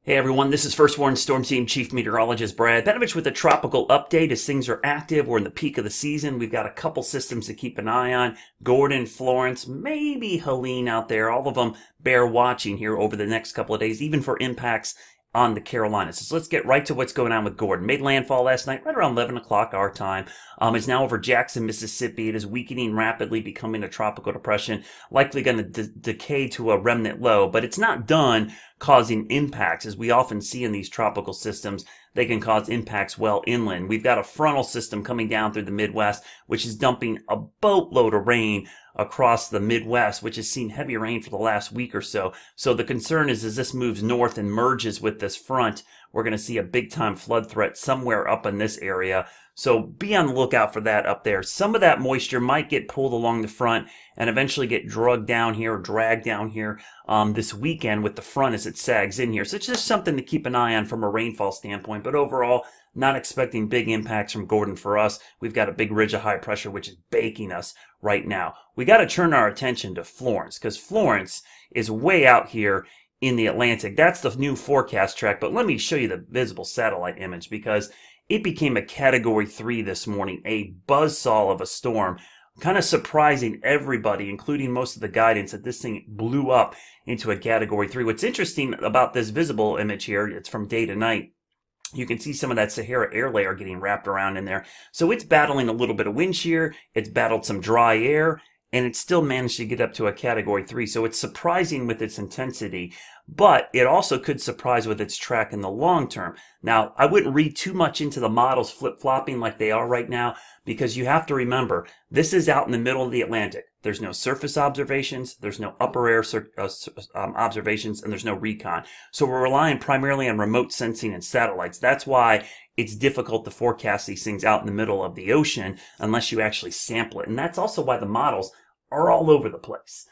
Hey everyone, this is First Warn Storm Team Chief Meteorologist Brad Benovich with a tropical update as things are active. We're in the peak of the season. We've got a couple systems to keep an eye on. Gordon, Florence, maybe Helene out there. All of them bear watching here over the next couple of days, even for impacts on the Carolinas. So let's get right to what's going on with Gordon. Made landfall last night, right around 11 o'clock our time. Is now over Jackson, Mississippi. It is weakening rapidly, becoming a tropical depression, likely going to decay to a remnant low, but it's not done causing impacts. As we often see in these tropical systems, they can cause impacts well inland. We've got a frontal system coming down through the Midwest, which is dumping a boatload of rain across the Midwest, which has seen heavy rain for the last week or so. So the concern is as this moves north and merges with this front, we're going to see a big time flood threat somewhere up in this area. So be on the lookout for that up there. Some of that moisture might get pulled along the front and eventually get dragged down here this weekend with the front as it sags in here. So it's just something to keep an eye on from a rainfall standpoint. But overall, not expecting big impacts from Gordon for us. We've got a big ridge of high pressure which is baking us right now. We got to turn our attention to Florence because Florence is way out here in the Atlantic. That's the new forecast track. But let me show you the visible satellite image because it became a Category 3 this morning, a buzzsaw of a storm, kind of surprising everybody, including most of the guidance, that this thing blew up into a Category 3. What's interesting about this visible image here, it's from day to night. You can see some of that Sahara air layer getting wrapped around in there. So it's battling a little bit of wind shear, it's battled some dry air, and it still managed to get up to a Category 3. So it's surprising with its intensity, but it also could surprise with its track in the long term. Now, I wouldn't read too much into the models flip-flopping like they are right now, because you have to remember, this is out in the middle of the Atlantic. There's no surface observations, there's no upper air observations, and there's no recon. So we're relying primarily on remote sensing and satellites. That's why it's difficult to forecast these things out in the middle of the ocean unless you actually sample it. And that's also why the models are all over the place.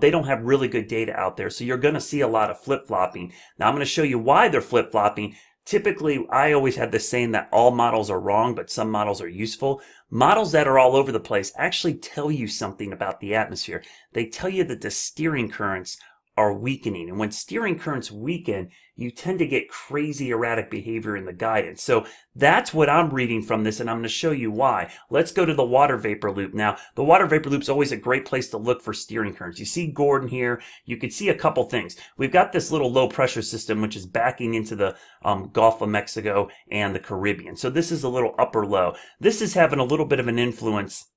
They don't have really good data out there, so you're going to see a lot of flip-flopping. Now, I'm going to show you why they're flip-flopping. Typically, I always have this saying that all models are wrong, but some models are useful. Models that are all over the place actually tell you something about the atmosphere. They tell you that the steering currents are weakening. And when steering currents weaken, you tend to get crazy erratic behavior in the guidance. So that's what I'm reading from this, and I'm going to show you why. Let's go to the water vapor loop. Now, the water vapor loop is always a great place to look for steering currents. You see Gordon here. You can see a couple things. We've got this little low pressure system, which is backing into the Gulf of Mexico and the Caribbean. So this is a little upper low. This is having a little bit of an influence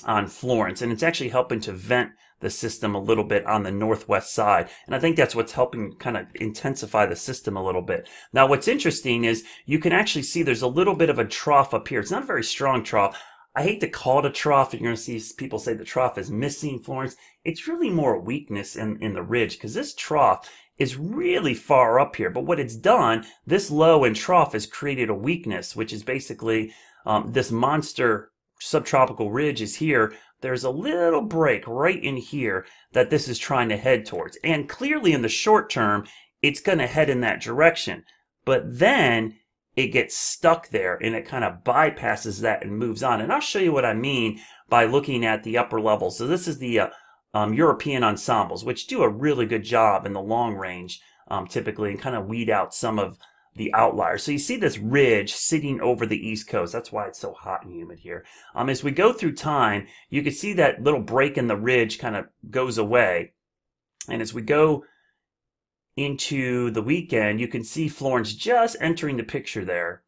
on Florence, and it's actually helping to vent the system a little bit on the northwest side. And I think that's what's helping kind of intensify the system a little bit. Now, what's interesting is you can actually see there's a little bit of a trough up here. It's not a very strong trough. I hate to call it a trough, and you're going to see people say the trough is missing Florence. It's really more weakness in the ridge because this trough is really far up here. But what it's done, this low and trough has created a weakness, which is basically this monster subtropical ridge is here. There's a little break right in here that this is trying to head towards. And clearly in the short term, it's going to head in that direction. But then it gets stuck there and it kind of bypasses that and moves on. And I'll show you what I mean by looking at the upper levels. So this is the European ensembles, which do a really good job in the long range typically, and kind of weed out some of the outliers. So you see this ridge sitting over the East Coast. That's why it's so hot and humid here. As we go through time, you can see that little break in the ridge kind of goes away. And as we go into the weekend, you can see Florence just entering the picture there.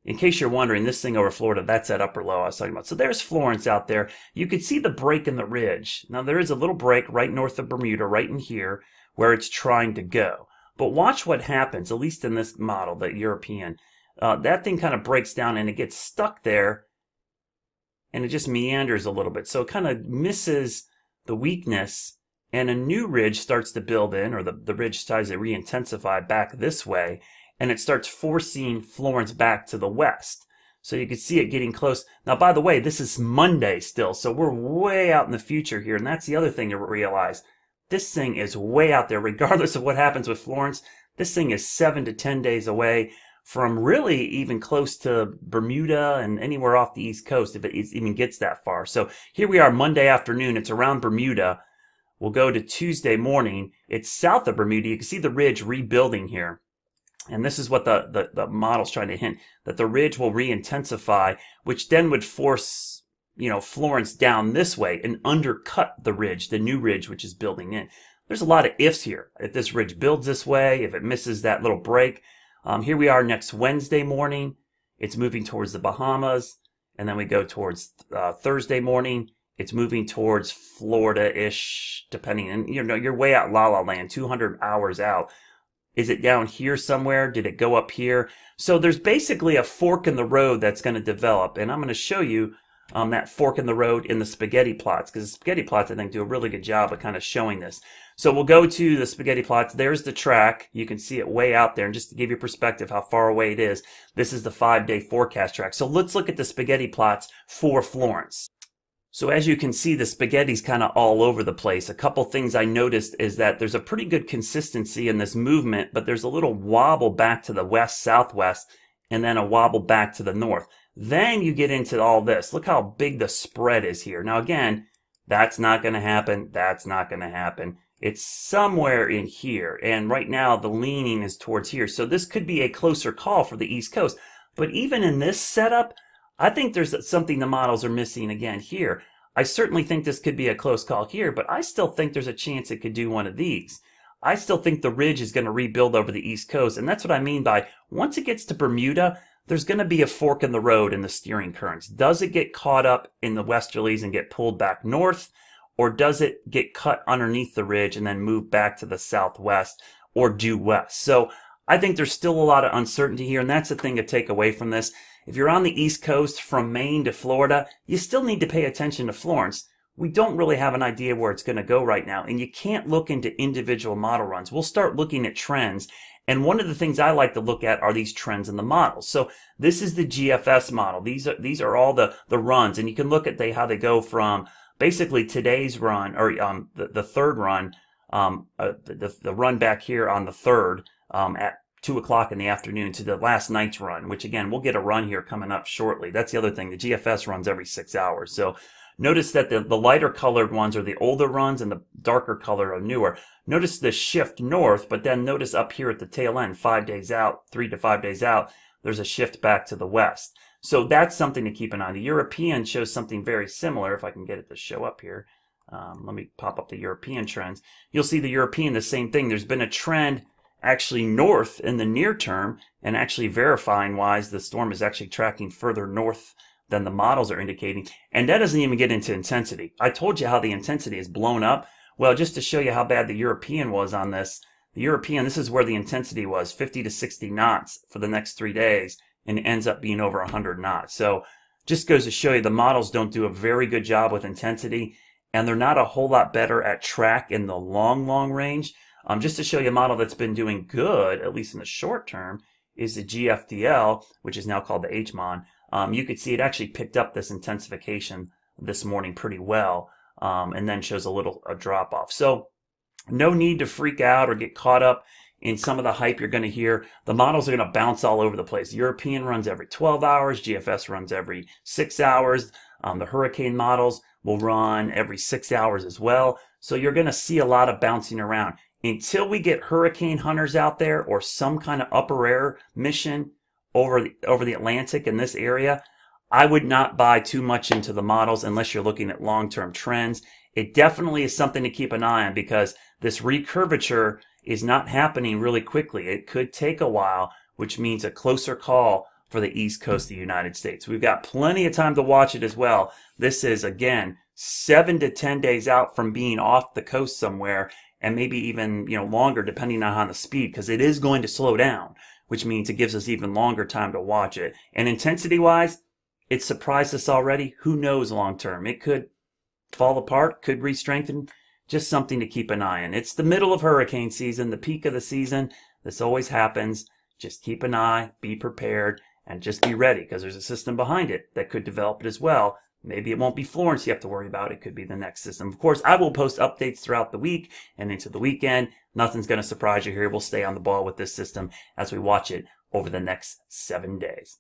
In case you're wondering, this thing over Florida, that's that upper low I was talking about. So there's Florence out there. You can see the break in the ridge. Now there is a little break right north of Bermuda, right in here, where it's trying to go. But watch what happens, at least in this model, the European. That thing kind of breaks down and it gets stuck there and it just meanders a little bit. So it kind of misses the weakness and a new ridge starts to build in, or the ridge starts to re-intensify back this way, and it starts forcing Florence back to the west. So you can see it getting close. Now, by the way, this is Monday still, so we're way out in the future here, and that's the other thing to realize. This thing is way out there, regardless of what happens with Florence. This thing is 7 to 10 days away from really even close to Bermuda and anywhere off the East Coast, if it even gets that far. So here we are Monday afternoon. It's around Bermuda. We'll go to Tuesday morning. It's south of Bermuda. You can see the ridge rebuilding here. And this is what the model's trying to hint, that the ridge will re-intensify, which then would force, Florence down this way and undercut the ridge, the new ridge, which is building in. There's a lot of ifs here. If this ridge builds this way, if it misses that little break. Here we are next Wednesday morning. It's moving towards the Bahamas. And then we go towards Thursday morning. It's moving towards Florida-ish, depending. And, you're way out La La Land, 200 hours out. Is it down here somewhere? Did it go up here? So there's basically a fork in the road that's going to develop. And I'm going to show you that fork in the road in the spaghetti plots, because the spaghetti plots, I think, do a really good job of kind of showing this. So we'll go to the spaghetti plots. There's the track. You can see it way out there. And just to give you perspective how far away it is, this is the 5-day forecast track. So let's look at the spaghetti plots for Florence. So as you can see, the spaghetti's kind of all over the place. A couple things I noticed is that there's a pretty good consistency in this movement, but there's a little wobble back to the west-southwest and then a wobble back to the north. Then you get into all this. Look how big the spread is here. Now again, that's not going to happen. That's not going to happen. It's somewhere in here. And right now the leaning is towards here. So this could be a closer call for the East Coast. But even in this setup, I think there's something the models are missing again here. I certainly think this could be a close call here, but I still think there's a chance it could do one of these. I still think the ridge is going to rebuild over the East Coast, and that's what I mean by once it gets to Bermuda, there's going to be a fork in the road in the steering currents. Does it get caught up in the westerlies and get pulled back north, or does it get cut underneath the ridge and then move back to the southwest or due west? So I think there's still a lot of uncertainty here, and that's the thing to take away from this. If you're on the East Coast from Maine to Florida, you still need to pay attention to Florence. We don't really have an idea where it's going to go right now, and you can't look into individual model runs. We'll start looking at trends, and one of the things I like to look at are these trends in the models. So this is the GFS model. These are all the runs, and you can look at how they go from basically today's run, or the third run, the run back here on the 3rd at 2 o'clock in the afternoon to the last night's run, which again, we'll get a run here coming up shortly. That's the other thing. The GFS runs every 6 hours. So notice that the lighter colored ones are the older runs and the darker color are newer. Notice the shift north, but then notice up here at the tail end, 5 days out, 3 to 5 days out, there's a shift back to the west. So that's something to keep an eye on. The European shows something very similar. If I can get it to show up here. Let me pop up the European trends. You'll see the European, the same thing. There's been a trend actually north in the near term, and actually verifying wise, the storm is actually tracking further north than the models are indicating. And that doesn't even get into intensity. I told you how the intensity is blown up. Well, just to show you how bad the European was on this, the European, this is where the intensity was, 50 to 60 knots for the next 3 days, and it ends up being over 100 knots. So just goes to show you the models don't do a very good job with intensity, and they're not a whole lot better at track in the long range. Just to show you a model that's been doing good, at least in the short term, is the GFDL, which is now called the HMON. You could see it actually picked up this intensification this morning pretty well, and then shows a drop off. So no need to freak out or get caught up in some of the hype you're going to hear. The models are going to bounce all over the place. European runs every 12 hours. GFS runs every 6 hours. The hurricane models will run every 6 hours as well. So you're going to see a lot of bouncing around. Until we get hurricane hunters out there or some kind of upper air mission over the Atlantic in this area, I would not buy too much into the models unless you're looking at long-term trends. It definitely is something to keep an eye on because this recurvature is not happening really quickly. It could take a while, which means a closer call for the East Coast of the United States. We've got plenty of time to watch it as well. This is, again, 7 to 10 days out from being off the coast somewhere, and maybe even longer depending on the speed, because it is going to slow down, which means it gives us even longer time to watch it. And intensity-wise, it surprised us already. Who knows long term? It could fall apart, could re-strengthen. Just something to keep an eye on. It's the middle of hurricane season, the peak of the season. This always happens. Just keep an eye, be prepared, and just be ready, because there's a system behind it that could develop it as well. Maybe it won't be Florence you have to worry about. It could be the next system. Of course, I will post updates throughout the week and into the weekend. Nothing's going to surprise you here. We'll stay on the ball with this system as we watch it over the next 7 days.